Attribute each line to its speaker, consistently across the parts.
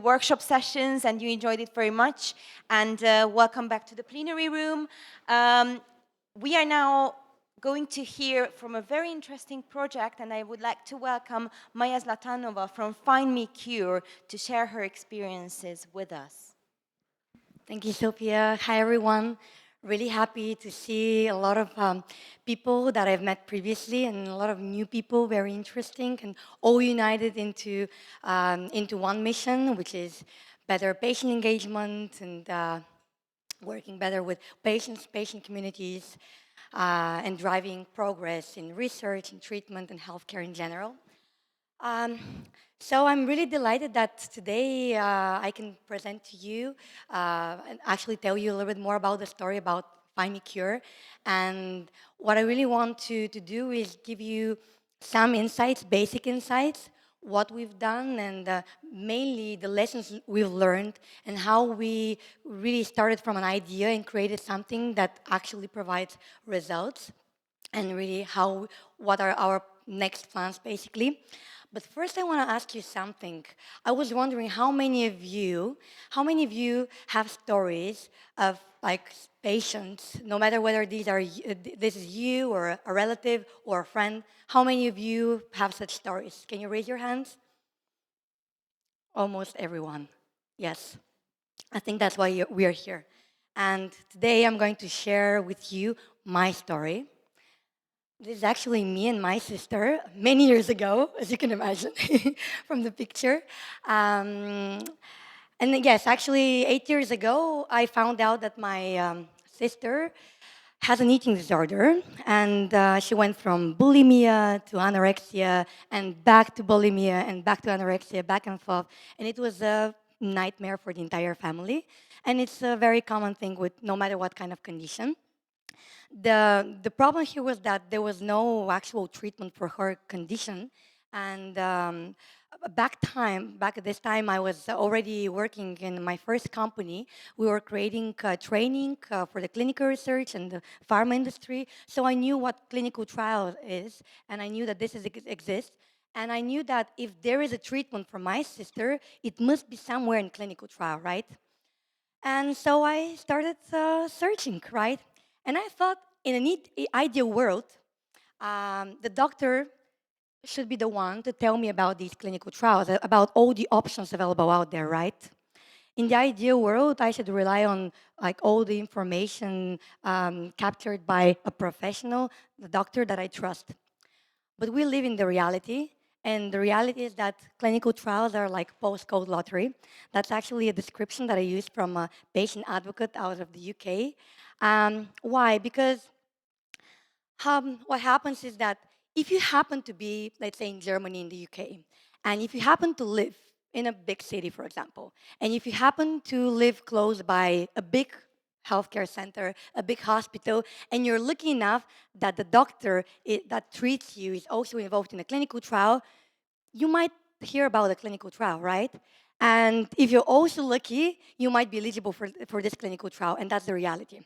Speaker 1: workshop sessions and you enjoyed it very much. And welcome back to the plenary room. We are now going to hear from a very interesting project, and I would like to welcome Maya Zlatanova from FindMeCure to share her experiences with us.
Speaker 2: Thank you, Sophia. Hi, everyone. Really happy to see a lot of people that I've met previously and a lot of new people, very interesting, and all united into one mission, which is better patient engagement and working better with patients, patient communities, and driving progress in research and treatment and healthcare in general. Um, so I'm really delighted that today I can present to you and actually tell you a little bit more about the story about FindMeCure. And what I really want to do is give you some insights, basic insights, what we've done, and mainly the lessons we've learned, and how we really started from an idea and created something that actually provides results, and really what are our next plans, basically. But first, I want to ask you something. I was wondering how many of you have stories of like patients, no matter whether this is you or a relative or a friend. How many of you have such stories? Can you raise your hands? Almost everyone. Yes, I think that's why we are here. And today, I'm going to share with you my story. This is actually me and my sister many years ago, as you can imagine from the picture. Um, and yes, actually, 8 years ago, I found out that my sister has an eating disorder, and she went from bulimia to anorexia, and back to bulimia, and back to anorexia, back and forth. And it was a nightmare for the entire family. And it's a very common thing with no matter what kind of condition. The problem here was that there was no actual treatment for her condition, and back at this time, I was already working in my first company. We were creating training for the clinical research and the pharma industry. So I knew what clinical trial is, and I knew that exists. And I knew that if there is a treatment for my sister, it must be somewhere in clinical trial, right? And so I started searching, right? And I thought, in an ideal world, the doctor should be the one to tell me about these clinical trials, about all the options available out there, right? In the ideal world, I should rely on like all the information captured by a professional, the doctor that I trust. But we live in the reality, and the reality is that clinical trials are like postcode lottery. That's actually a description that I used from a patient advocate out of the UK. Why? Because what happens is that if you happen to be, let's say, in Germany, in the UK, and if you happen to live in a big city, for example, and if you happen to live close by a big healthcare center, a big hospital, and you're lucky enough that the doctor that treats you is also involved in a clinical trial, you might hear about a clinical trial, right? And if you're also lucky, you might be eligible for this clinical trial, and that's the reality.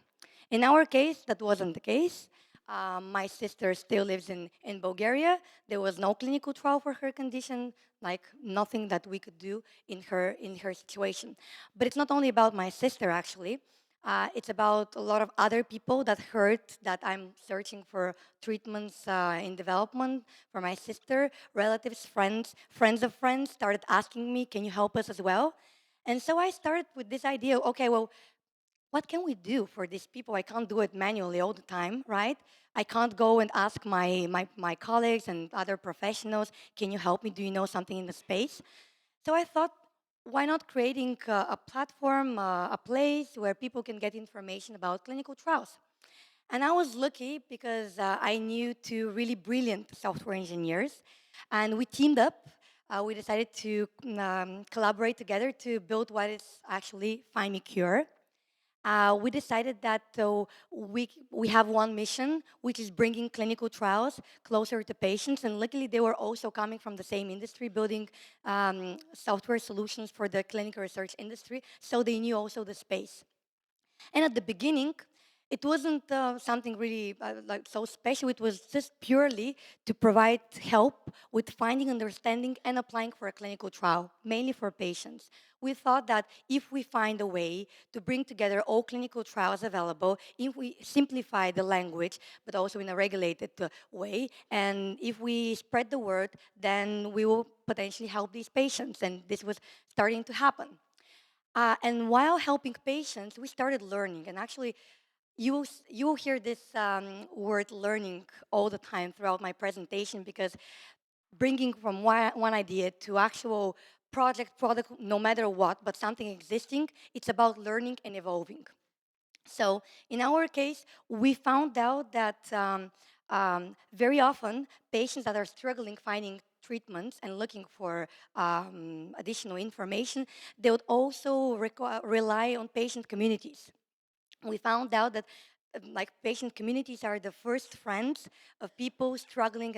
Speaker 2: In our case, that wasn't the case. My sister still lives in Bulgaria. There was no clinical trial for her condition, like nothing that we could do in her situation. But it's not only about my sister, actually. It's about a lot of other people that heard that I'm searching for treatments in development for my sister. Relatives, friends of friends started asking me, can you help us as well? And so I started with this idea, okay, well, what can we do for these people? I can't do it manually all the time, right? I can't go and ask my colleagues and other professionals, can you help me? Do you know something in the space? So I thought, why not creating a platform, a place where people can get information about clinical trials? And I was lucky because I knew two really brilliant software engineers, and we teamed up. We decided to collaborate together to build what is actually FindMeCure. We decided that we have one mission, which is bringing clinical trials closer to patients. And luckily, they were also coming from the same industry, building software solutions for the clinical research industry. So they knew also the space. And at the beginning, it wasn't something really like so special. It was just purely to provide help with finding, understanding, and applying for a clinical trial, mainly for patients. We thought that if we find a way to bring together all clinical trials available, if we simplify the language, but also in a regulated way, and if we spread the word, then we will potentially help these patients. And this was starting to happen. And while helping patients, we started learning. And actually, you will hear this word learning all the time throughout my presentation, because bringing from one idea to actual project, product, no matter what, but something existing, it's about learning and evolving. So in our case, we found out that very often patients that are struggling finding treatments and looking for additional information, they would also rely on patient communities. We found out that like patient communities are the first friends of people struggling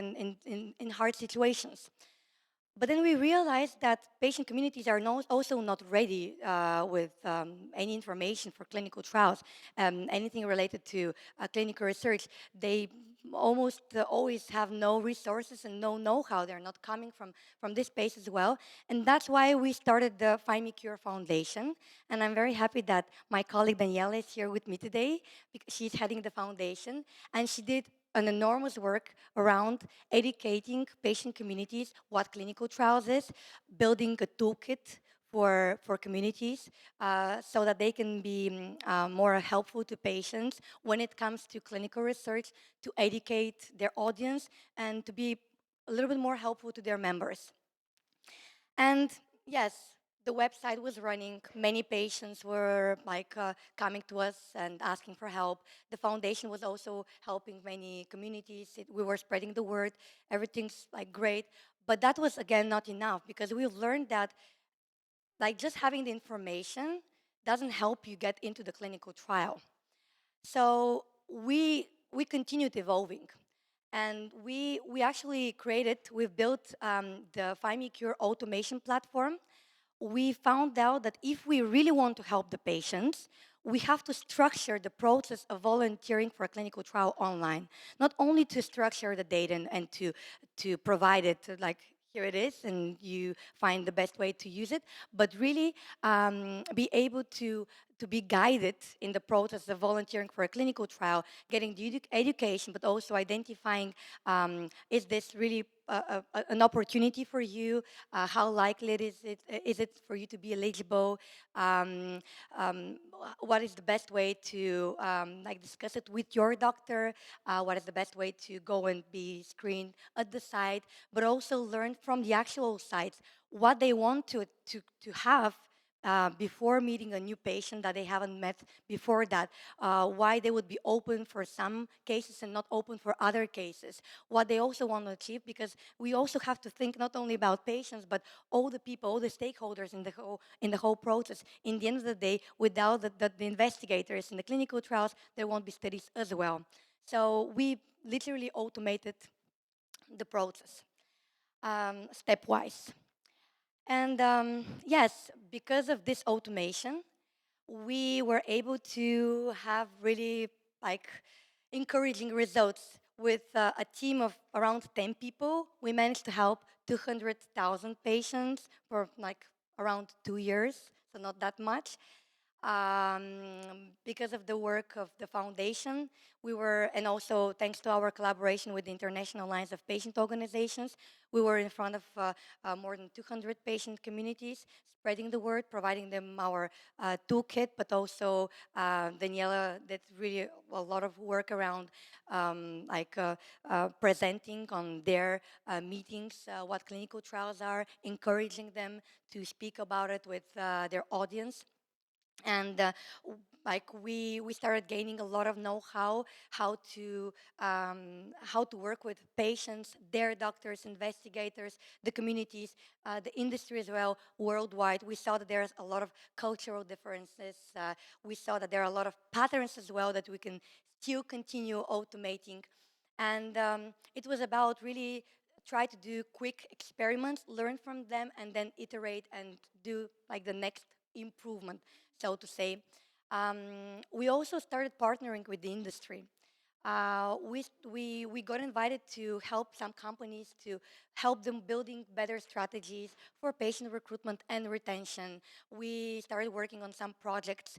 Speaker 2: in hard situations. But then we realized that patient communities are also not ready with any information for clinical trials, anything related to clinical research. They almost always have no resources and no know-how. They're not coming from this space as well. And that's why we started the FindMeCure Foundation. And I'm very happy that my colleague Daniela is here with me today, because she's heading the foundation. And she did an enormous work around educating patient communities what clinical trials is, building a toolkit for communities so that they can be more helpful to patients when it comes to clinical research, to educate their audience, and to be a little bit more helpful to their members. And yes, the website was running. Many patients were like coming to us and asking for help. The foundation was also helping many communities. We were spreading the word. Everything's like great. But that was again not enough, because we learned that like just having the information doesn't help you get into the clinical trial. So we continued evolving. And we actually created, we've built the FindMeCure automation platform. We found out that if we really want to help the patients, we have to structure the process of volunteering for a clinical trial online. Not only to structure the data and to provide it, like here it is, and you find the best way to use it, but really be able to be guided in the process of volunteering for a clinical trial, getting the education, but also identifying is this really an opportunity for you? How likely is it for you to be eligible? Um, what is the best way to like discuss it with your doctor? What is the best way to go and be screened at the site? But also learn from the actual sites what they want to have before meeting a new patient that they haven't met before that, why they would be open for some cases and not open for other cases, what they also want to achieve, because we also have to think not only about patients, but all the people, all the stakeholders in the whole process. In the end of the day, without the investigators in the clinical trials, there won't be studies as well. So we literally automated the process stepwise. And yes, because of this automation, we were able to have really like encouraging results. With a team of around 10 people, we managed to help 200,000 patients for like around 2 years, so not that much. Because of the work of the foundation, we were, and also thanks to our collaboration with the International Alliance of Patient Organizations, we were in front of more than 200 patient communities, spreading the word, providing them our toolkit, but also Daniela did really a lot of work around presenting on their meetings what clinical trials are, encouraging them to speak about it with their audience. And like we started gaining a lot of know-how how to work with patients, their doctors, investigators, the communities, the industry as well, worldwide. We saw that there's a lot of cultural differences. We saw that there are a lot of patterns as well that we can still continue automating. And it was about really try to do quick experiments, learn from them, and then iterate and do like the next improvement, so to say. We also started partnering with the industry. We got invited to help some companies to help them building better strategies for patient recruitment and retention. We started working on some projects,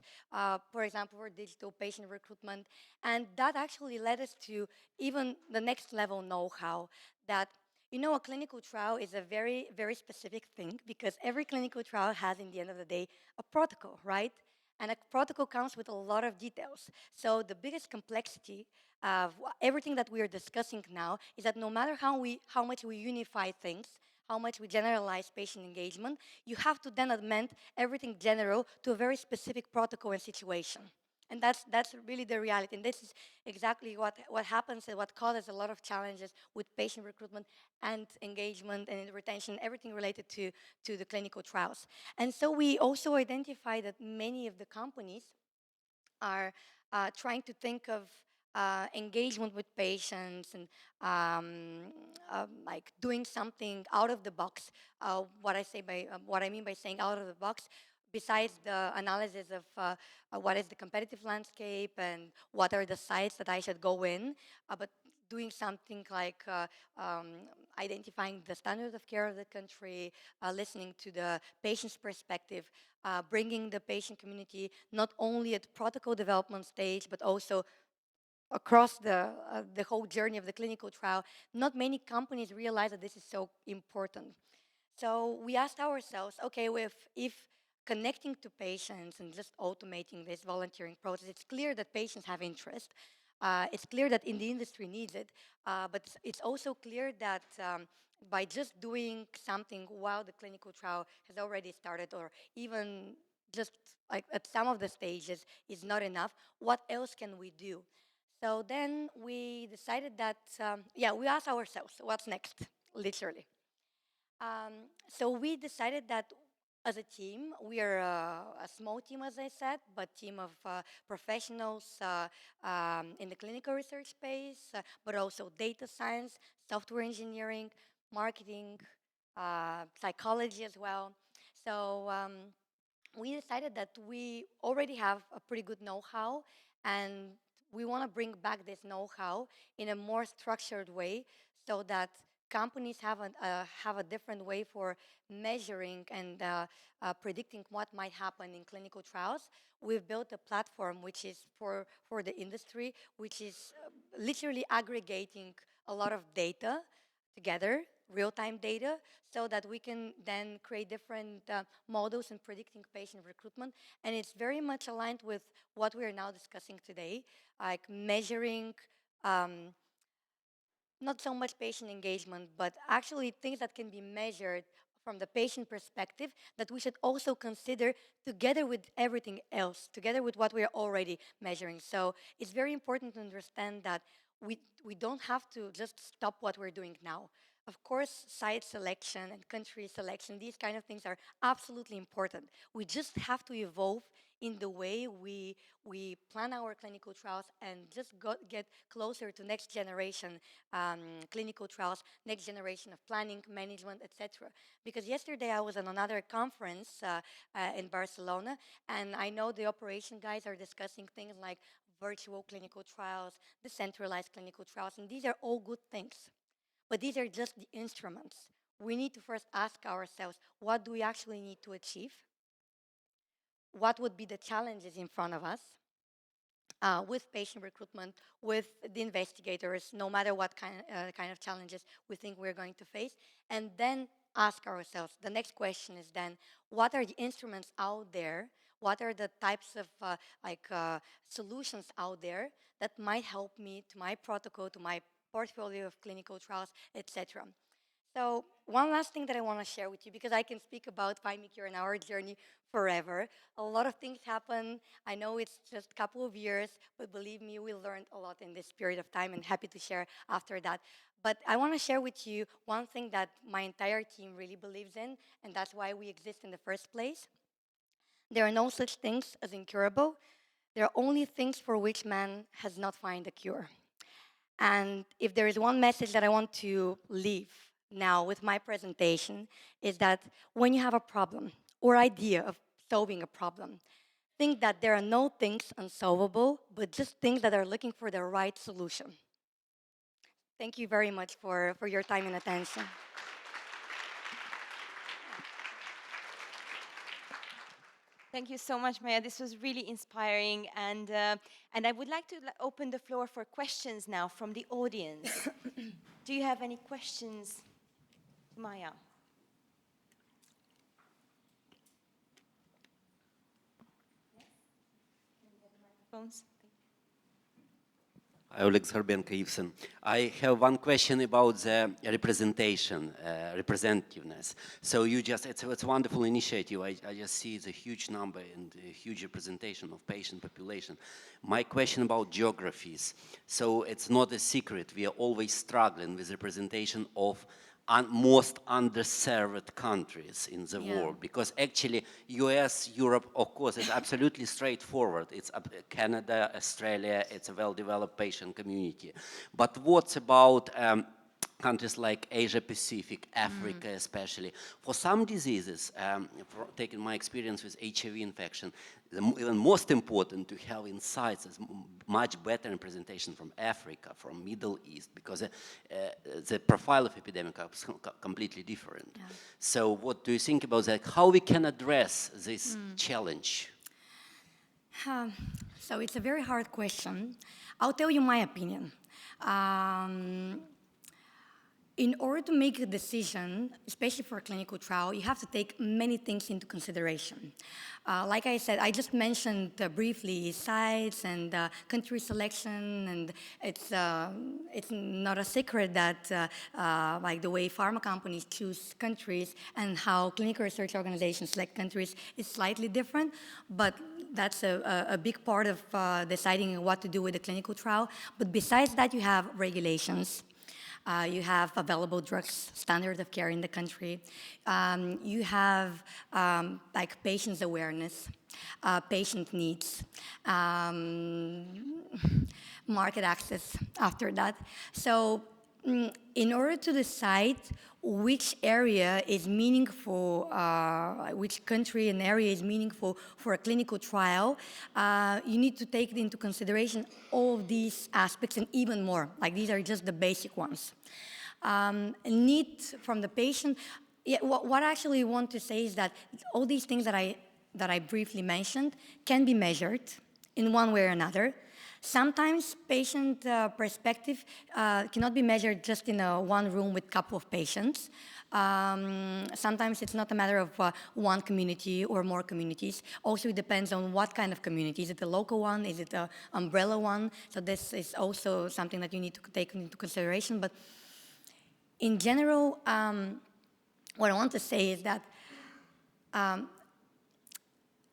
Speaker 2: for example, for digital patient recruitment, and that actually led us to even the next level know-how that a clinical trial is a very, very specific thing because every clinical trial has, in the end of the day, a protocol, right? And a protocol comes with a lot of details. So the biggest complexity of everything that we are discussing now is that no matter how much we unify things, how much we generalize patient engagement, you have to then amend everything general to a very specific protocol and situation. And that's really the reality. And this is exactly what happens and what causes a lot of challenges with patient recruitment and engagement and retention, everything related to the clinical trials. And so we also identify that many of the companies are trying to think of engagement with patients and like doing something out of the box. What I mean by saying out of the box, besides the analysis of what is the competitive landscape and what are the sites that I should go in, but doing something like identifying the standard of care of the country, listening to the patient's perspective, bringing the patient community not only at protocol development stage, but also across the whole journey of the clinical trial. Not many companies realize that this is so important. So we asked ourselves, okay, if connecting to patients and just automating this volunteering process, it's clear that patients have interest. It's clear that in the industry needs it, but it's also clear that by just doing something while the clinical trial has already started, or even just like at some of the stages, is not enough. What else can we do? So then we decided that, yeah, we asked ourselves, what's next, literally. So we decided that as a team, we are a small team, as I said, but team of professionals in the clinical research space, but also data science, software engineering, marketing, psychology as well. So we decided that we already have a pretty good know-how, and we want to bring back this know-how in a more structured way so that companies have a different way for measuring and predicting what might happen in clinical trials. We've built a platform which is for the industry, which is literally aggregating a lot of data together, real-time data, so that we can then create different models in predicting patient recruitment. And it's very much aligned with what we are now discussing today, like measuring not so much patient engagement, but actually things that can be measured from the patient perspective that we should also consider together with everything else, together with what we're already measuring. So it's very important to understand that we don't have to just stop what we're doing now. Of course, site selection and country selection, these kind of things are absolutely important. We just have to evolve in the way we plan our clinical trials and just get closer to next generation clinical trials, next generation of planning, management, etc. Because yesterday I was on another conference in Barcelona, and I know the operation guys are discussing things like virtual clinical trials, decentralized clinical trials, and these are all good things. But these are just the instruments. We need to first ask ourselves, what do we actually need to achieve? What would be the challenges in front of us with patient recruitment, with the investigators, no matter what kind of challenges we think we're going to face, and then ask ourselves. The next question is then, what are the instruments out there? What are the types of solutions out there that might help me to my protocol, to my portfolio of clinical trials, etc. So one last thing that I want to share with you, because I can speak about FindMeCure and our journey forever. A lot of things happen. I know it's just a couple of years, but believe me, we learned a lot in this period of time, and happy to share after that. But I want to share with you one thing that my entire team really believes in, and that's why we exist in the first place. There are no such things as incurable. There are only things for which man has not found a cure. And if there is one message that I want to leave now with my presentation, is that when you have a problem or idea of solving a problem, think that there are no things unsolvable, but just things that are looking for the right solution. Thank you very much for your time and attention.
Speaker 1: Thank you so much, Maya. This was really inspiring, and I would like to open the floor for questions now from the audience. Do you have any questions, Maya? Phones?
Speaker 3: Oleg Sarbenko-Ivsen. I have one question about the representation, representativeness. So it's a wonderful initiative. I just see the huge number and a huge representation of patient population. My question about geographies. So it's not a secret. We are always struggling with representation of most underserved countries in the world, because actually US, Europe, of course, is absolutely straightforward. It's Canada, Australia, it's a well-developed patient community. But what's about countries like Asia Pacific, Africa especially? For some diseases, taking my experience with HIV infection, even most important to have insights is much better representation from Africa, from Middle East, because the profile of epidemic is completely different. Yeah. So what do you think about that? How we can address this challenge?
Speaker 2: So it's a very hard question. I'll tell you my opinion. In order to make a decision, especially for a clinical trial, you have to take many things into consideration. Like I said, I just mentioned briefly sites and country selection, and it's not a secret that like the way pharma companies choose countries and how clinical research organizations select countries is slightly different, but that's a big part of deciding what to do with a clinical trial. But besides that, you have regulations. You have available drugs, standard of care in the country. You have like patients' awareness, patient needs, market access after that. So in order to decide which area is meaningful, which country and area is meaningful for a clinical trial, you need to take into consideration all of these aspects and even more. Like these are just the basic ones. Need from the patient. Yeah, what I actually want to say is that all these things that I briefly mentioned can be measured in one way or another. Sometimes patient perspective cannot be measured just in one room with a couple of patients. Sometimes it's not a matter of one community or more communities. Also, it depends on what kind of community. Is it a local one? Is it an umbrella one? So this is also something that you need to take into consideration. But in general, what I want to say is that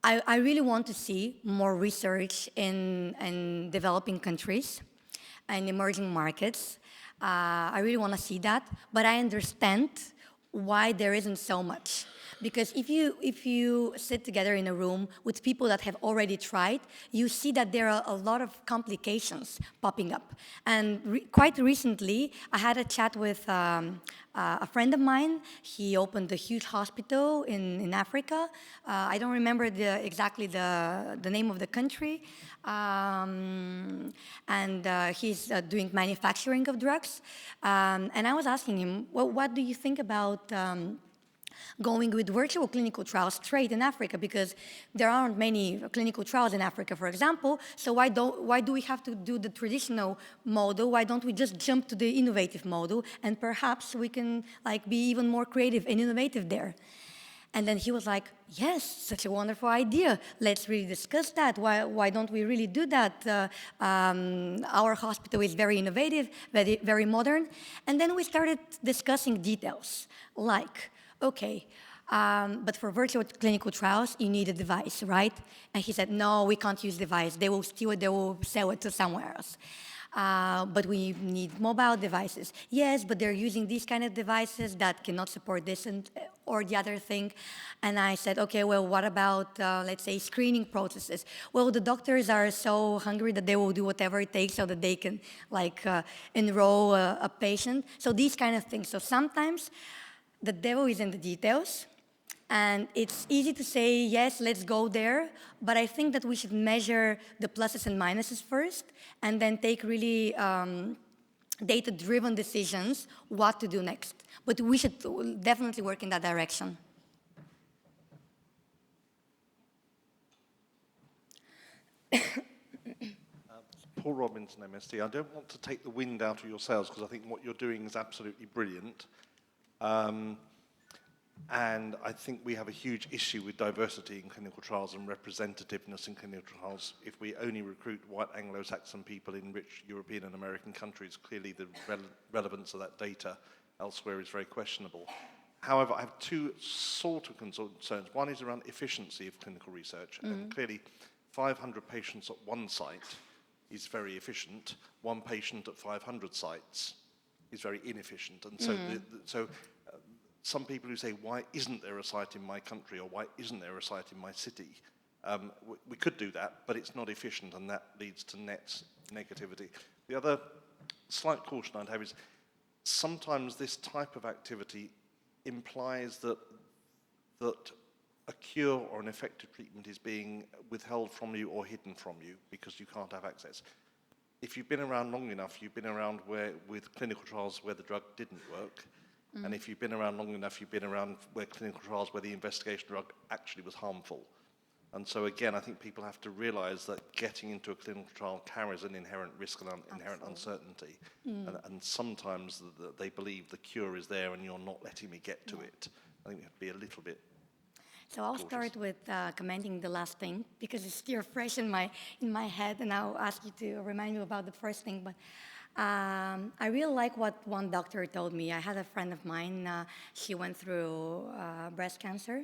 Speaker 2: I really want to see more research in developing countries and emerging markets. I really want to see that, but I understand why there isn't so much. Because if you sit together in a room with people that have already tried, you see that there are a lot of complications popping up. And quite recently, I had a chat with a friend of mine. He opened a huge hospital in Africa. I don't remember exactly the name of the country. And he's doing manufacturing of drugs. And I was asking him, well, what do you think about going with virtual clinical trials straight in Africa, because there aren't many clinical trials in Africa, for example, so why do we have to do the traditional model? Why don't we just jump to the innovative model, and perhaps we can like be even more creative and innovative there? And then he was like, yes, such a wonderful idea. Let's really discuss that. Why don't we really do that? Our hospital is very innovative, very, very modern. And then we started discussing details, like, okay, but for virtual clinical trials, you need a device, right? And he said, no, we can't use device. They will steal it, they will sell it to somewhere else. But we need mobile devices. Yes, but they're using these kind of devices that cannot support this or the other thing. And I said, okay, well, what about, let's say, screening processes? Well, the doctors are so hungry that they will do whatever it takes so that they can, like, enroll a patient. So these kind of things. So sometimes the devil is in the details, And it's easy to say, yes, let's go there, but I think that we should measure the pluses and minuses first, and then take really data-driven decisions what to do next. But we should definitely work in that direction.
Speaker 4: Paul Robinson, MSD. I don't want to take the wind out of your sails because I think what you're doing is absolutely brilliant. And I think we have a huge issue with diversity in clinical trials and representativeness in clinical trials. If we only recruit white Anglo-Saxon people in rich European and American countries, clearly the relevance of that data elsewhere is very questionable. However, I have two sort of concerns. One is around efficiency of clinical research, and clearly 500 patients at one site is very efficient. One patient at 500 sites is very inefficient. And so, some people who say, why isn't there a site in my country, or why isn't there a site in my city? We could do that, but it's not efficient, and that leads to net negativity. The other slight caution I'd have is sometimes this type of activity implies that a cure or an effective treatment is being withheld from you or hidden from you because you can't have access. If you've been around long enough, you've been around with clinical trials where the drug didn't work. And if you've been around long enough, you've been around where clinical trials where the investigation drug actually was harmful. And so again, I think people have to realize that getting into a clinical trial carries an inherent risk and inherent uncertainty. And sometimes they believe the cure is there and you're not letting me get to it. I think we have to be a little bit
Speaker 2: So I'll start with commenting the last thing, because it's still fresh in my head, and I'll ask you to remind me about the first thing. But I really like what one doctor told me. I had a friend of mine, she went through breast cancer.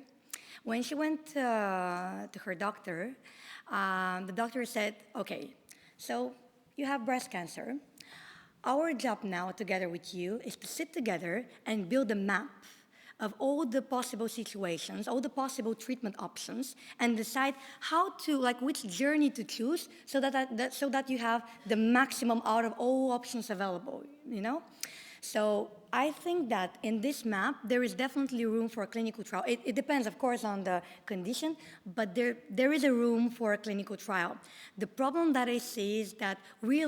Speaker 2: When she went to her doctor, the doctor said, okay, so you have breast cancer. Our job now, together with you, is to sit together and build a map of all the possible situations, all the possible treatment options, and decide how to, like, which journey to choose so that you have the maximum out of all options available, you know? So I think that in this map, there is definitely room for a clinical trial. It depends, of course, on the condition, but there is a room for a clinical trial. The problem that I see is that we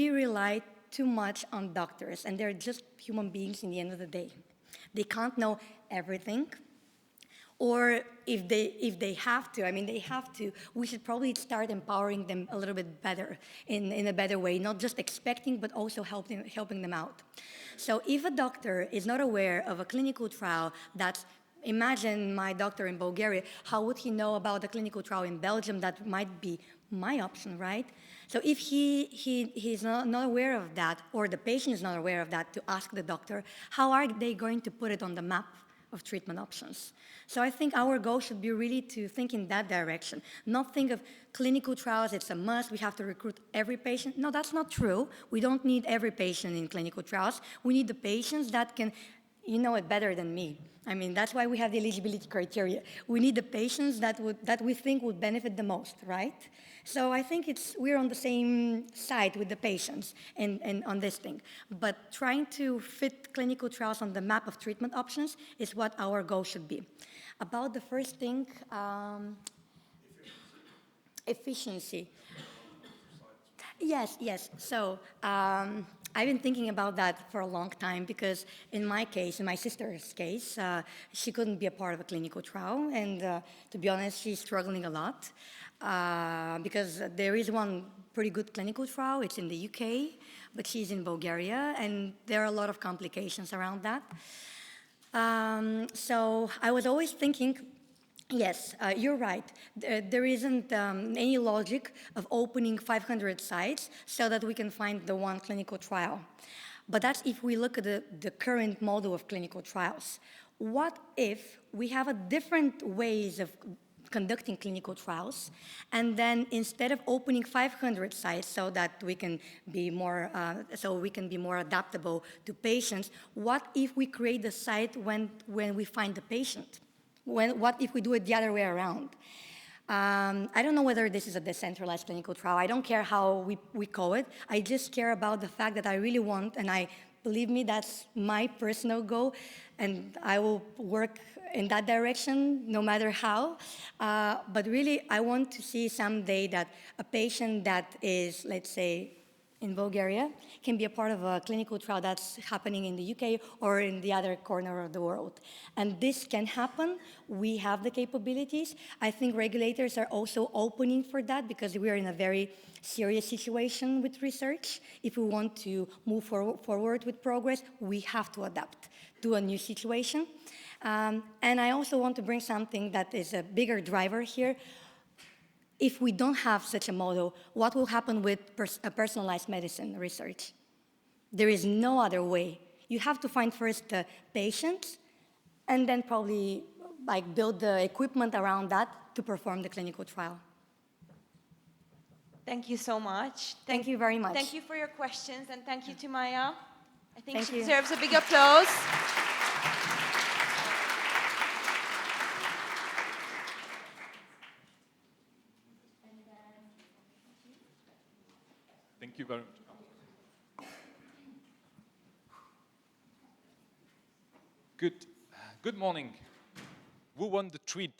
Speaker 2: rely too much on doctors, and they're just human beings in the end of the day. They can't know everything, or if they have to, I mean, they have to, we should probably start empowering them a little bit better, in a better way, not just expecting, but also helping them out. So if a doctor is not aware of a clinical trial that's, imagine my doctor in Bulgaria, how would he know about a clinical trial in Belgium that might be my option, right? So if he's not aware of that, or the patient is not aware of that, to ask the doctor, how are they going to put it on the map of treatment options? So I think our goal should be really to think in that direction, not think of clinical trials, it's a must, we have to recruit every patient. No, that's not true. We don't need every patient in clinical trials. We need the patients that can, you know it better than me. I mean, that's why we have the eligibility criteria. We need the patients that we think would benefit the most, right? So I think we're on the same side with the patients and on this thing. But trying to fit clinical trials on the map of treatment options is what our goal should be. About the first thing, efficiency. Yes. So I've been thinking about that for a long time, because in my case, in my sister's case, she couldn't be a part of a clinical trial, and to be honest, she's struggling a lot, because there is one pretty good clinical trial, it's in the UK, but she's in Bulgaria, and there are a lot of complications around that. So I was always thinking, yes, you're right. There isn't any logic of opening 500 sites so that we can find the one clinical trial. But that's if we look at the current model of clinical trials. What if we have a different ways of conducting clinical trials, and then instead of opening 500 sites so that we can be more adaptable to patients, what if we create the site when we find the patient? What if we do it the other way around? I don't know whether this is a decentralized clinical trial. I don't care how we call it. I just care about the fact that I really want, and I believe me, that's my personal goal, and I will work in that direction no matter how. But really, I want to see someday that a patient that is, let's say, in Bulgaria can be a part of a clinical trial that's happening in the UK or in the other corner of the world. And this can happen. We have the capabilities. I think regulators are also opening for that because we are in a very serious situation with research. If we want to move forward with progress, we have to adapt to a new situation. And I also want to bring something that is a bigger driver here. If we don't have such a model, what will happen with personalized medicine research? There is no other way. You have to find first the patients, and then probably like build the equipment around that to perform the clinical trial.
Speaker 1: Thank you so much.
Speaker 2: Thank you very much.
Speaker 1: Thank you for your questions, and thank you to Maya. I think
Speaker 2: Thank
Speaker 1: she
Speaker 2: you.
Speaker 1: deserves a big applause.
Speaker 5: Thank you very much. Good morning. Who won the treat